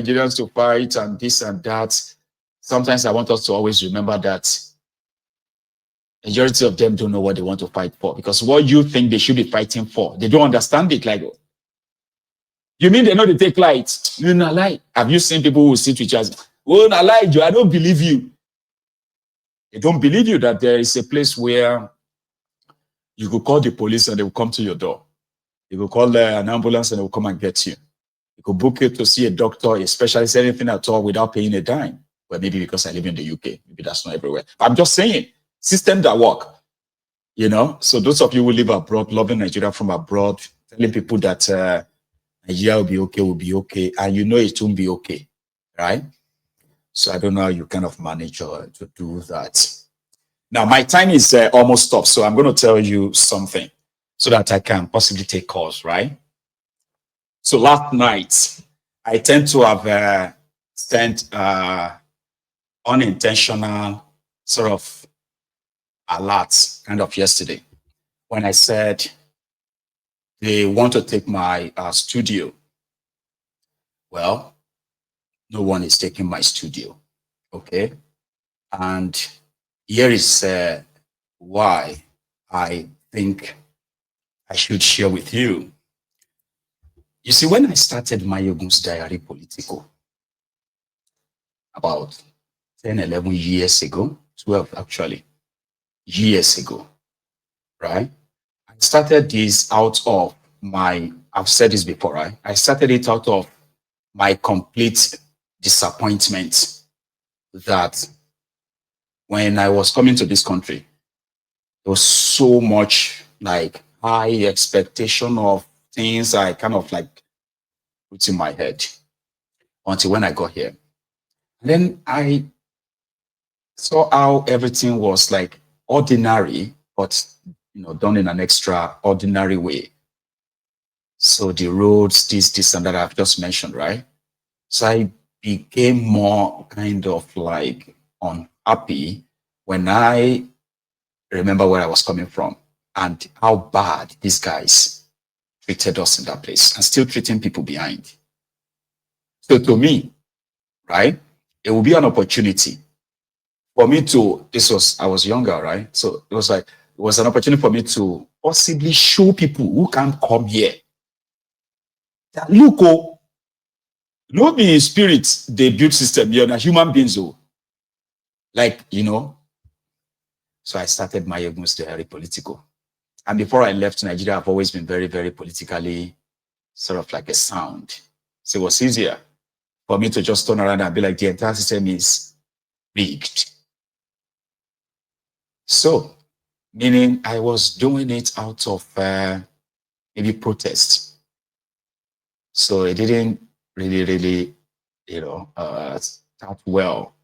Nigerians to fight and this and that. Sometimes I want us to always remember that majority of them don't know what they want to fight for, because what you think they should be fighting for, they don't understand it. Like, you mean they know they take light? You know, lie. Have you seen people who sit with us? Oh, no, lie, Joe, I don't believe you. They don't believe you that there is a place where you could call the police and they will come to your door. You could call an ambulance and they will come and get you. You could book it to see a doctor, a specialist, anything at all without paying a dime. Well, maybe because I live in the UK, maybe that's not everywhere. I'm just saying, system that work, you know. So those of you who live abroad, loving Nigeria from abroad, telling people that Nigeria will be okay, and you know it won't be okay, right? So I don't know how you kind of manage to do that. Now, my time is almost up, so I'm going to tell you something so that I can possibly take calls, right? So last night, I tend to have sent unintentional sort of alerts kind of yesterday when I said they want to take my studio. Well, no one is taking my studio, okay? And here is why I think I should share with you. You see, when I started Maiyegun's Diary Politico, about 10, 11 years ago, 12 actually, years ago, right? I started this out of my, I've said this before, right? I started it out of my complete disappointment that when I was coming to this country, there was so much like high expectation of things I kind of like put in my head until when I got here. And then I saw how everything was like ordinary, but you know, done in an extraordinary way. So the roads, this and that I've just mentioned, right? So I became more kind of like unhappy when I remember where I was coming from and how bad these guys treated us in that place and still treating people behind. So to me, right, it will be an opportunity for me to, I was younger, right? So it was an opportunity for me to possibly show people who can't come here that look, oh, no be in spirit, they build system, you're not human beings, oh. Like, you know. So I started Maiyegun's Diary Politico. And before I left Nigeria, I've always been very, very politically sort of like a sound. So it was easier for me to just turn around and be like, the entire system is rigged. So, meaning I was doing it out of maybe protest. So it didn't really, you know, start well,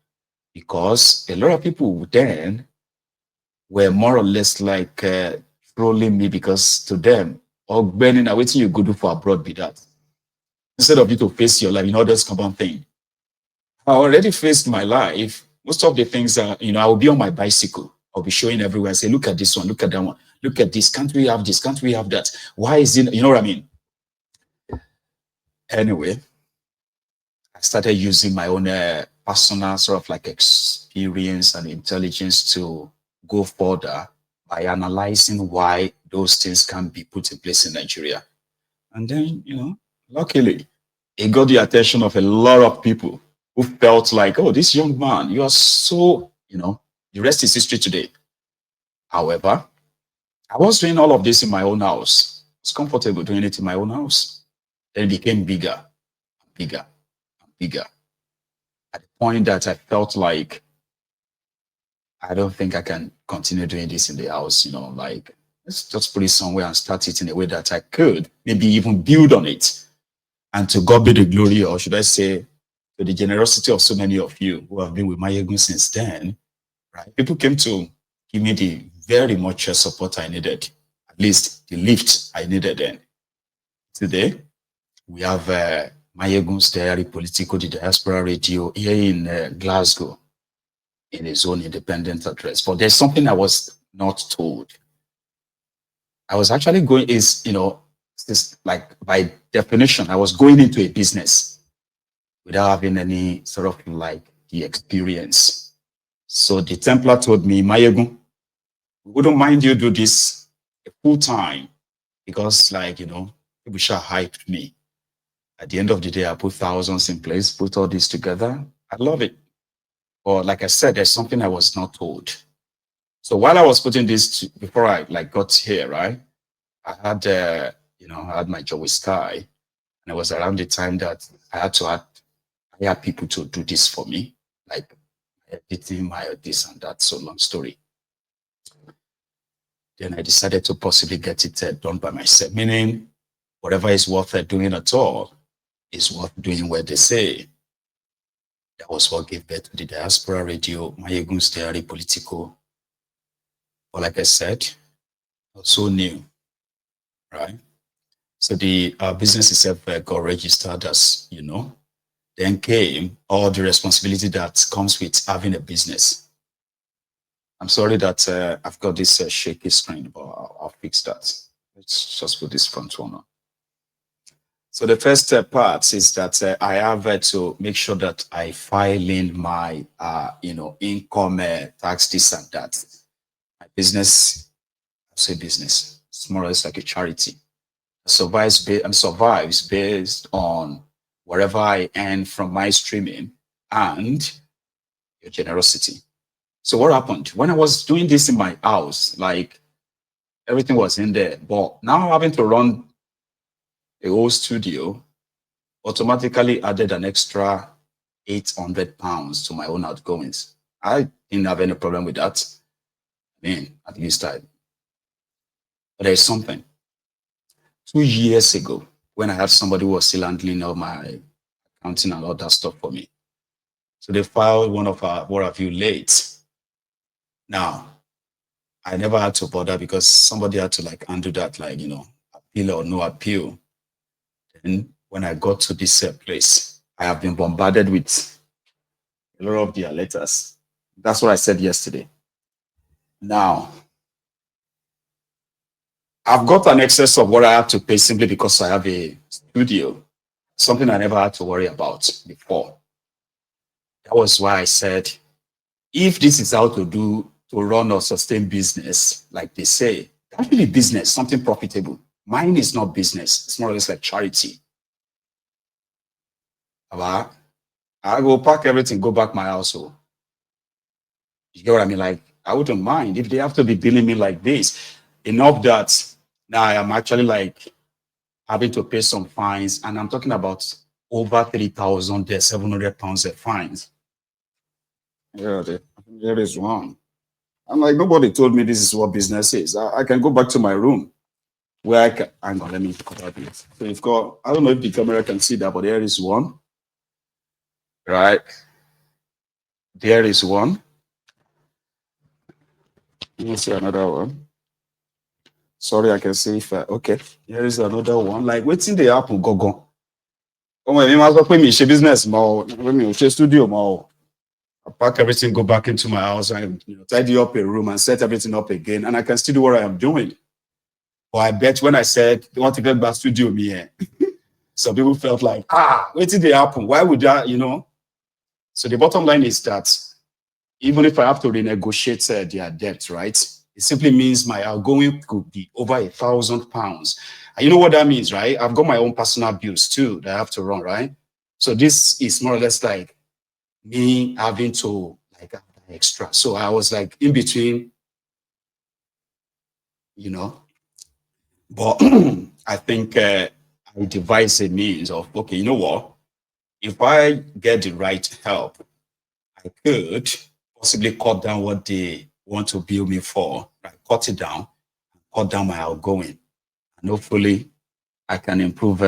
because a lot of people then were more or less like trolling me, because to them, or burning away till you go do for abroad be that. Instead of you to face your life, you know, this common thing. I already faced my life. Most of the things are, you know, I will be on my bicycle. I'll be showing everywhere and say, look at this one, look at that one, look at this. Can't we have this? Can't we have that? Why is it, you know what I mean? Anyway, I started using my own personal sort of like experience and intelligence to go further by analyzing why those things can be put in place in Nigeria. And then, you know, luckily, it got the attention of a lot of people who felt like, oh, this young man, you are so, you know, the rest is history today. However, I was doing all of this in my own house. It's comfortable doing it in my own house. Then it became bigger, bigger, bigger. At the point that I felt like, I don't think I can continue doing this in the house, you know, like, let's just put it somewhere and start it in a way that I could maybe even build on it. And to God be the glory, or should I say, to the generosity of so many of you who have been with Maiyegun since then, right? People came to give me the very much support I needed, at least the lift I needed then. Today, we have Maiyegun's Diary Politico, the Diaspora Radio, here in Glasgow, in his own independent address. But there's something I was not told. I was actually going, you know, this, like by definition, I was going into a business. without having any sort of like the experience. So the Templar told me, Maiyegun, we wouldn't mind you do this full time because, like, people shall hype me. At the end of the day, I put thousands in place, put all this together. I love it. But like I said, there's something I was not told. So while I was putting this before I like got here, right, I had, I had my job with Sky, and it was around the time that I had to hire people to do this for me, like editing my this and that. So long story. Then I decided to possibly get it done by myself, meaning whatever is worth doing at all is worth doing where they say. That was what gave birth to the diaspora radio, Maiyegun General, Politico. But like I said, I was so new, right? So the business itself got registered as, then came all the responsibility that comes with having a business. I'm sorry that I've got this shaky screen, but I'll fix that. Let's just put this front one on. So the first part is that I have to make sure that I file in my, income tax, this and that. My business, I say business, it's more or less like a charity. Survives based on whatever I earn from my streaming and your generosity. So what happened? When I was doing this in my house, like everything was in there, but now having to run a whole studio automatically added an extra 800 pounds to my own outgoings. I didn't have any problem with that. I mean, at least but there's something. 2 years ago, when I had somebody who was still handling all my accounting and all that stuff for me. So they filed one of our what have you late. Now, I never had to bother because somebody had to like undo that, like, appeal or no appeal. And when I got to this place, I have been bombarded with a lot of their letters. That's what I said yesterday. Now, I've got an excess of what I have to pay simply because I have a studio, something I never had to worry about before. That was why I said, if this is how to run or sustain business, like they say, actually business, something profitable. Mine is not business. It's more or less like charity. I will pack everything, go back my household. You get what I mean? Like, I wouldn't mind if they have to be billing me like this. Enough that now I am actually like having to pay some fines, and I'm talking about over 3,000, 700 pounds of fines. Yeah, there is one. I'm like, nobody told me this is what business is. I can go back to my room where I can, hang on, let me cover this. So you've got, I don't know if the camera can see that, but there is one, right? There is one. Let me see another one. Sorry, I can see if, okay, here is another one. Like, waiting the apple go. Oh, my must pay me business more. When me studio more. I pack everything, go back into my house, and tidy up a room and set everything up again, and I can still do what I am doing. But I bet when I said they want to get back studio me here, some people felt like, wait till they happen. Why would that, So the bottom line is that even if I have to renegotiate their debt, right? It simply means my outgoing could be over 1,000 pounds. And you know what that means, right? I've got my own personal bills too that I have to run, right? So this is more or less like me having to like have extra. So I was like in between, but I think I devised a means of, okay, you know what? If I get the right help, I could possibly cut down what they want to bill me for, right? Cut it down, cut down my outgoing, and hopefully I can improve,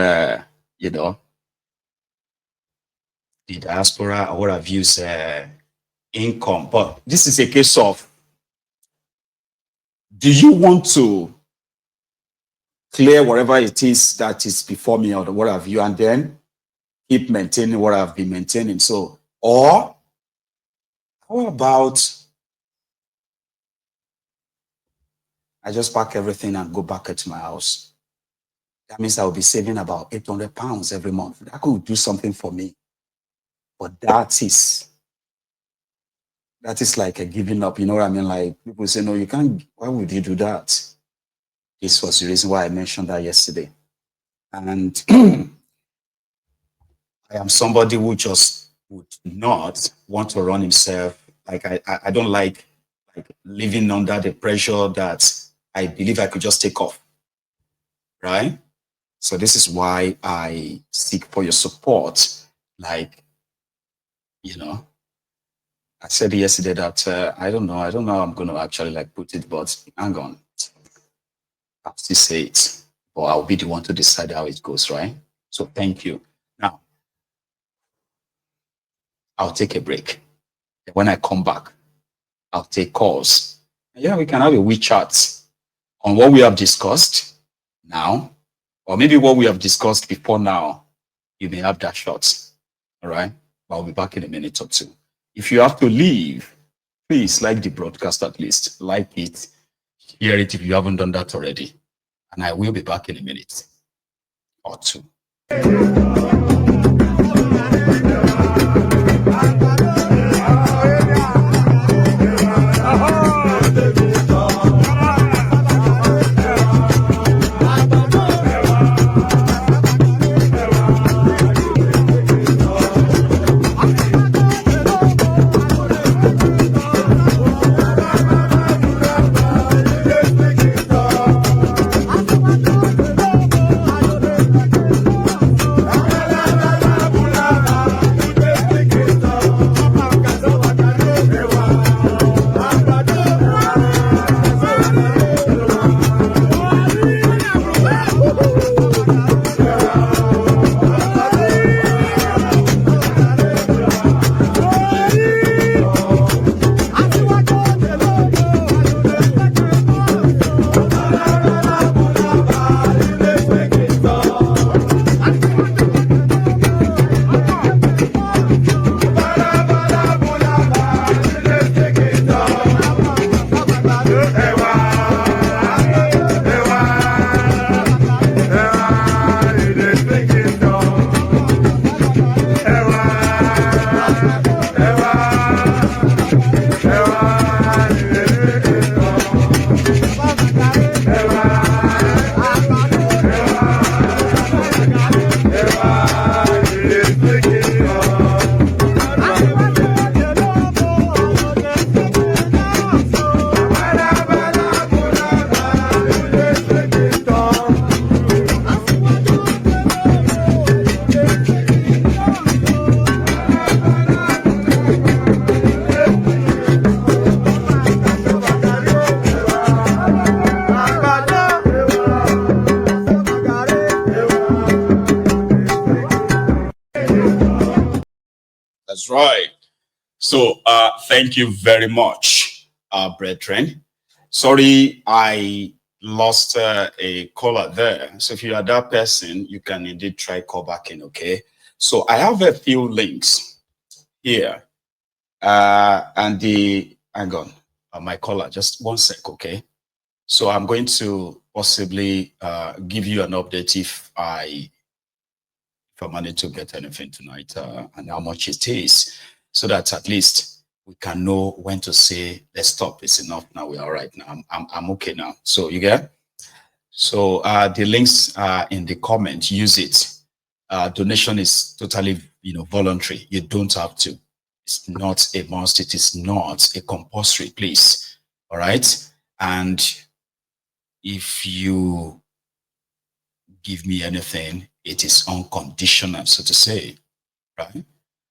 the diaspora or what I've used income. But this is a case of, do you want to clear whatever it is that is before me or what have you, and then keep maintaining what I've been maintaining? So, or how about I just pack everything and go back to my house? That means I will be saving about 800 pounds every month. That could do something for me. But that is like a giving up, you know what I mean? Like people say, no, you can't, why would you do that? This was the reason why I mentioned that yesterday. And I am somebody who just would not want to run himself. Like I don't like living under the pressure that I believe I could just take off. Right? So this is why I seek for your support. Like, you know, I said yesterday that I don't know how I'm going to actually like put it, but hang on. I'll still say it, but I'll be the one to decide how it goes, right? So thank you. Now, I'll take a break. When I come back, I'll take calls. Yeah, we can have a wee chat on what we have discussed now, or maybe what we have discussed before now. You may have that shot. All right. I'll be back in a minute or two. If you have to leave, please like the broadcast at least. Like it, hear it if you haven't done that already. And I will be back in a minute or two. That's right. So thank you very much, brethren. Sorry, I lost a caller there. So if you are that person, you can indeed try call back in, okay? So I have a few links here. And hang on, my caller, just one sec, okay? So I'm going to possibly give you an update if I manage to get anything tonight and how much it is, so that at least we can know when to say, let's stop, it's enough now, we're all right now, I'm okay now. So you get? So the links are in the comment, use it. Donation is totally, voluntary. You don't have to. It's not a must. It is not a compulsory, please. All right. And if you give me anything, it is unconditional, so to say, right?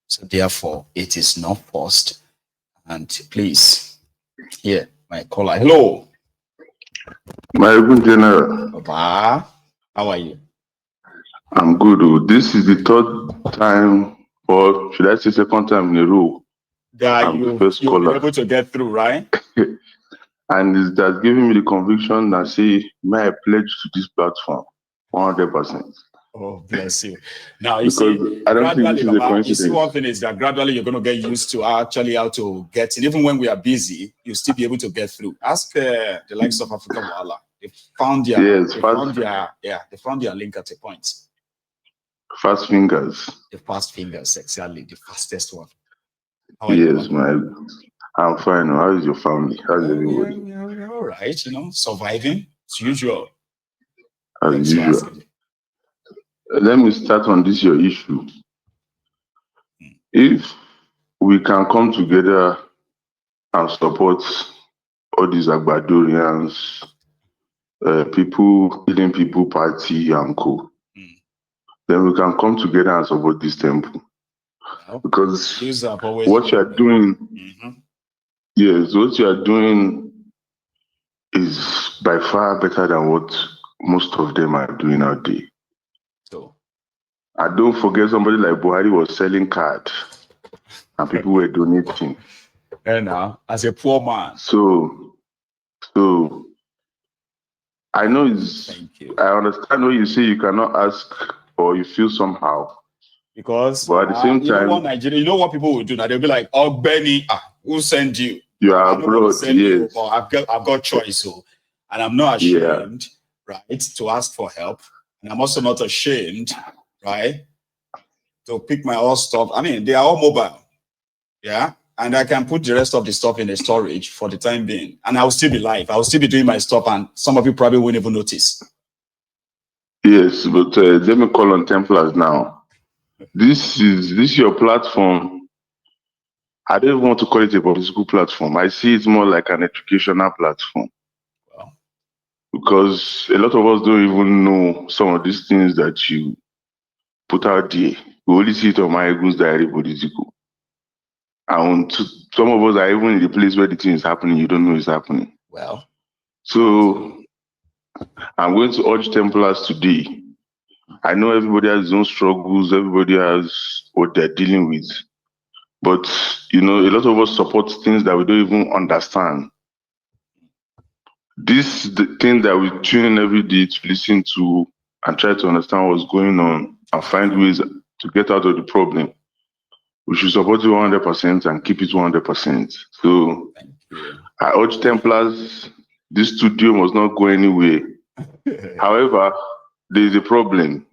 So therefore, it is not forced. And please, here, my caller. Hello. Maiyegun General. Papa, how are you? I'm good. This is the third time, or should I say second time in a row, that the first you've caller. been able to get through, right? And that's giving me the conviction that say, may I pledge to this platform 100%. Oh, bless you. Now, you Because see, I don't think this is a coincidence. You see, one thing is that gradually you're going to get used to actually how to get in. Even when we are busy, you'll still be able to get through. Ask the likes of African Wala. They found their, they found their link at a point. Fast fingers. The fast fingers, exactly, the fastest one. How are Yes, you? I'm fine. How is your family? How's everybody? We're all right, surviving as usual. As Thanks for usual. asking. Let me start on this your issue. If we can come together and support all these Agbadorians, people killing people, party and co, then we can come together and support this temple. Well, because always what you are doing, yes, what you are doing is by far better than what most of them are doing out there. So, and don't forget somebody like Buhari was selling cards and people were donating. And now, as a poor man. So I know I understand when you say you cannot ask or you feel somehow. Because but at the same time, you know what people will do now? They'll be like, "Oh, Benny, who send you? You are abroad, yes. Or I've got choice, so, and I'm not ashamed, right, to ask for help, and I'm also not ashamed, right, to pick my own stuff. I mean, they are all mobile, yeah, and I can put the rest of the stuff in the storage for the time being, and I will still be live. I will still be doing my stuff, and some of you probably won't even notice. Yes, but let me call on Templars now. This is your platform. I don't even want to call it a political platform. I see it more like an educational platform. Wow. Because a lot of us don't even know some of these things that you put out there. We only see it on Maiyegun's diary Politico. And some of us are even in the place where the thing is happening, you don't know it's happening. Well. So I'm going to urge Templars today. I know everybody has his own struggles, everybody has what they're dealing with. But, a lot of us support things that we don't even understand. This the thing that we tune in every day to listen to and try to understand what's going on and find ways to get out of the problem. We should support it 100% and keep it 100%. So I urge Templars, this studio must not go anywhere. However, there is a problem.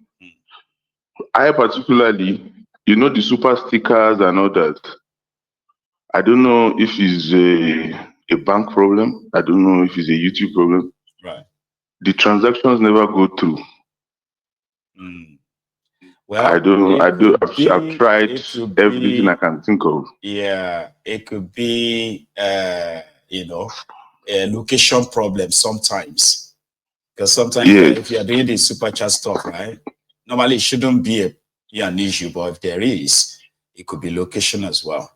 I particularly, the super stickers and all that. I don't know if it's a bank problem. I don't know if it's a YouTube problem. Right. The transactions never go through. Well, I've tried everything I can think of. Yeah, it could be a location problem sometimes. Because sometimes if you are doing the super chat stuff, right? Normally it shouldn't be an issue, but if there is, it could be location as well.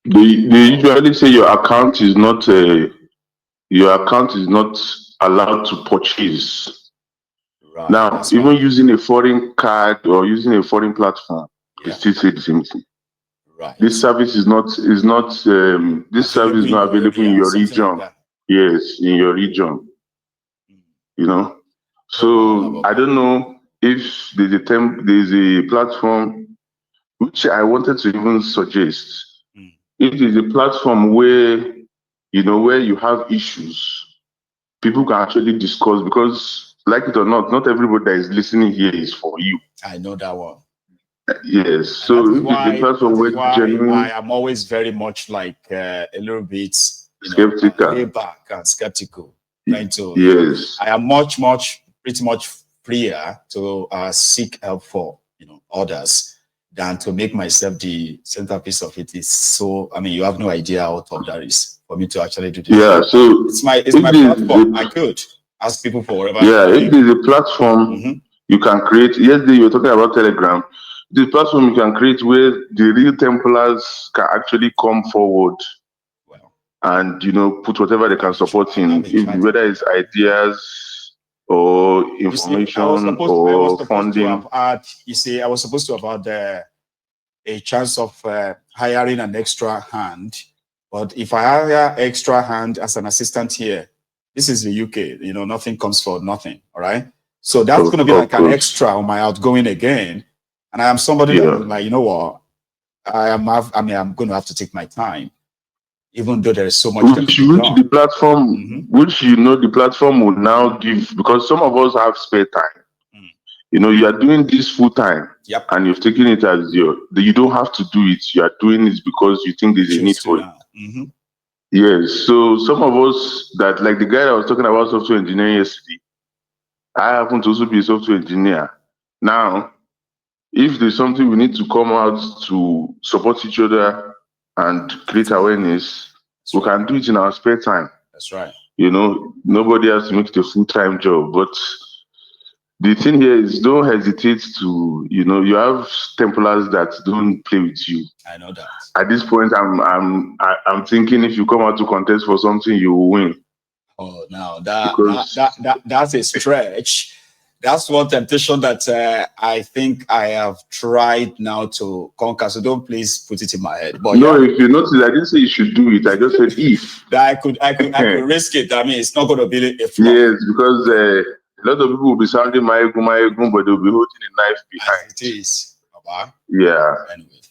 They usually say your account is not allowed to purchase. Right. Now, even using a foreign card or using a foreign platform, they still say the same thing. Right. This service is not available in your region. Yes, in your region. So I don't know if there's a platform which I wanted to even suggest. It is a platform where where you have issues, people can actually discuss, because like it or not everybody that is listening here is for you. I know that one. Yes. So if it's a platform where I am always very much like a little bit skeptical, laid back and skeptical. Trying to I am pretty much freer to seek help for others than to make myself the centerpiece of it. Is so, I mean, you have no idea how tough that is for me to actually do this. Yeah, so it's my platform. I could ask people for whatever. Yeah, if there's a platform you can create. Yesterday you were talking about Telegram. The platform you can create where the real Templars can actually come forward and put whatever they can support in, whether it's ideas or information or funding. I was supposed to have had a chance of hiring an extra hand, but if I hire extra hand as an assistant here, this is the UK, nothing comes for nothing. All right. So that's going to be like an extra on my outgoing again. And I am somebody that like, you know what? I'm going to have to take my time, even though there is so much. Which the platform, which the platform will now give, because some of us have spare time. You know, you are doing this full time. Yep. And you've taken it as you don't have to do it. You are doing it because you think there's a need for it. Mm-hmm. Yes. So some of us that, like the guy that was talking about software engineering yesterday, I happen to also be a software engineer. Now, if there's something we need to come out to support each other and create awareness, we can do it in our spare time. That's right. You know, nobody has to make it a full-time job. But the thing here is, don't hesitate to, you know, you have Templars that don't play with you. I know that. At this point, I'm thinking if you come out to contest for something, you will win. Oh, now that's a stretch. That's one temptation that I think I have tried now to conquer. So don't please put it in my head. But no, if you notice, I didn't say you should do it. I just said if. That I could risk it. I mean, it's not going to be a flop. Yes, because a lot of people will be sounding Maiyegun, but they'll be holding a knife behind. As it is. Baba. Yeah. Anyway,